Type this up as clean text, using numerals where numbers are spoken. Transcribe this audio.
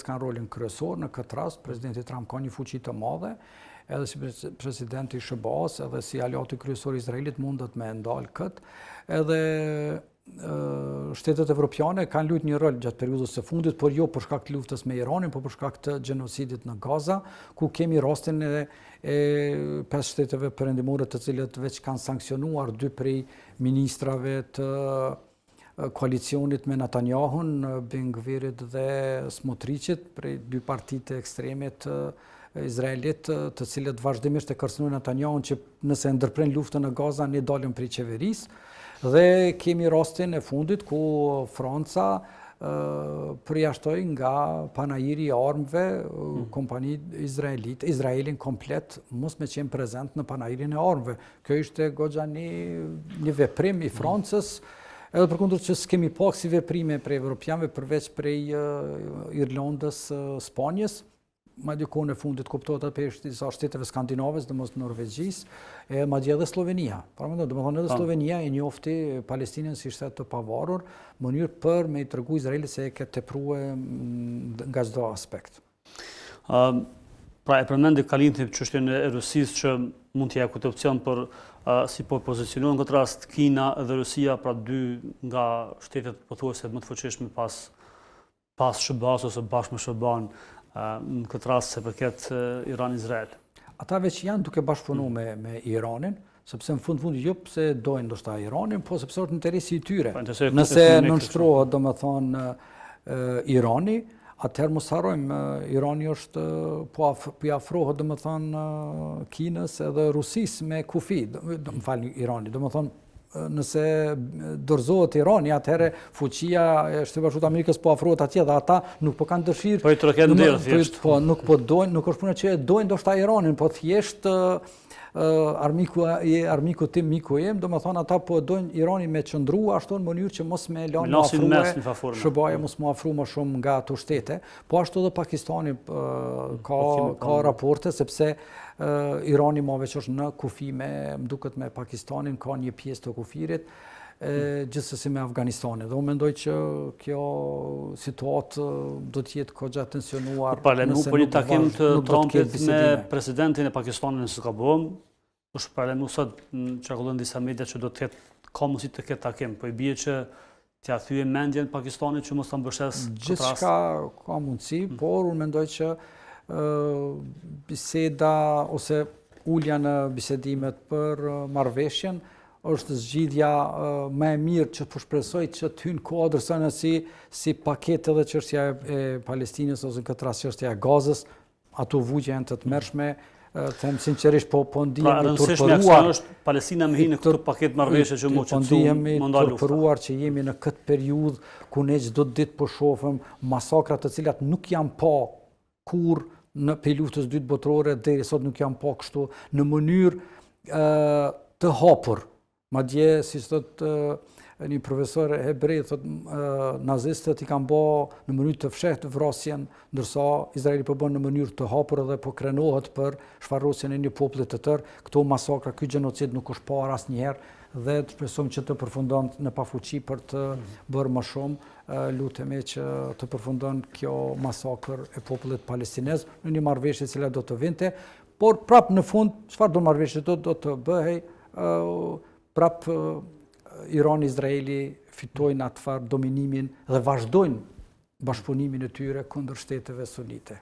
kanë rolin kryesor në këtë rast. Presidenti Trump ka një fuqi të madhe, edhe si presidenti SBA-s, edhe si aleati kryesor i Izraelit mundet me ndalë këtë. Edhe shtetet evropiane kanë luajtur një rol gjatë periudhës së fundit, por jo për shkak të luftës me Iranin, por për shkak të gjenocidit në Gaza, ku kemi rastin e 5 shteteve perëndimore të cilët veç kanë sankcionuar 2 prej ministrave të koalicionit me Netanyahun, Ben-Gvirit dhe Smotrichit, prej 2 partitë ekstreme të Izraelit, të cilët vazhdimisht e kërcënojnë Netanyahun që nëse ndërpren luftën në Gaza, ne dalim prej qeverisë. Dhe kemi rastin e fundit ku Franca përjashtoi nga panajiri i armëve kompani Izraelin komplet mos me qenë prezent në panajirin e armëve. Kjo ishte goxha një veprim i Francës, edhe përkundër që s'kemi pak si veprime prej evropianëve përveç prej Irlandës, Spanjës. Madje kohën e fundit kuptohet atë disa shteteve skandinave, domos Norvegjisë, madje edhe Slovenia. Domethënë edhe Slovenia e njofti Palestinën si shtet të pavarur, mënyrë për me i tregu Izraelit se e ka tepruar nga çdo aspekt. Pra e përmendi Kalinti çështjen e Rusisë që mund të jetë këtë opcion për si po pozicionohen në këtë rast Kina dhe Rusia, pra 2 nga shtetet pothuajse më të fuqishme pas SBA-s ose bashkë me SBA-n në këtë rast se përket Iran-Izrael. Ata veç janë duke bashkëpunuar me Iranin, sepse në fundi jo pse dojnë ndoshta Iranin, po sepse është interesi i tyre. Nëse nënshtrohet domethënë Irani, atëherë mos harrojmë Irani është po i afrohet domethënë Kinës edhe Rusisë me kufi, më falni Irani, domethënë nëse dorëzohet Irani, atëherë fuqia e Shtetit Bashkuar të Amerikës po afrohet atje dhe ata nuk po kanë dëshirë. Po i troken ndër thjesht. Po nuk dojnë, nuk është puna që dojnë ndoshta Iranin, po thjesht armiku tim, miku im, domethënë ata po dojnë Iranin me qëndru ashtu në mënyrë që mos me lanë afruar SBA-ja mos më afru më shumë nga ato shtete. Po ashtu edhe Pakistani ka raporte sepse Irani ma veç është në kufi më duket me Pakistanin, ka një pjesë të kufirit, gjithsesi me Afganistanin. Dhe unë mendoj që kjo situatë do të jetë goxha tensionuar. Po një takim të Trumpit me presidentin e Pakistanit nëse ka bëm, është paralajmëruar sot çarkullon disa media që do të ketë ka mundësi të ketë takim, po i bie që t'ia thyej mendjen Pakistanit që mos ta mbështes këtë rast. Gjithçka ka mundësi, por unë mendoj që biseda ose ulja në bisedimet për marrëveshjen është zgjidhja më e mirë që po shpresoj që të hyjnë kuadër sana si paketë edhe çështja e Palestinës ose në këtë rast çështja e Gazës, ato vujtje janë të tmerrshme, them sinqerisht po ndihemi të turpëruar. Palestina më hinë në këtë paketë marrëveshje që mund të ndihemi të turpëruar që jemi në këtë periudhë ku ne çdo ditë po shohim masakra të cilat nuk janë pa kur në luftës dytë botërore deri sot nuk janë pa kështu në mënyrë të hapur. Madje si thot një profesor hebrej, thot nazistët i kanë bë në mënyrë të fshehtë vrasjen, ndërsa Izraeli po bën në mënyrë të hapur dhe po krenohet për shfarrosjen e një populli të tërë. Këto masakra, ky gjenocid nuk është parë asnjëherë dhe të shpresojmë që të përfundon në pafuqi për të bërë më shumë. Lutemi që të përfundon kjo masakër e popullit palestinez në një marrëveshje e cila do të vinte, por prap në fund çfarë do marrëveshje do të bëhej, prap Irani, Izraeli fitojnë atë dominimin dhe vazhdojnë bashkëpunimin e tyre kundër shteteve sunite.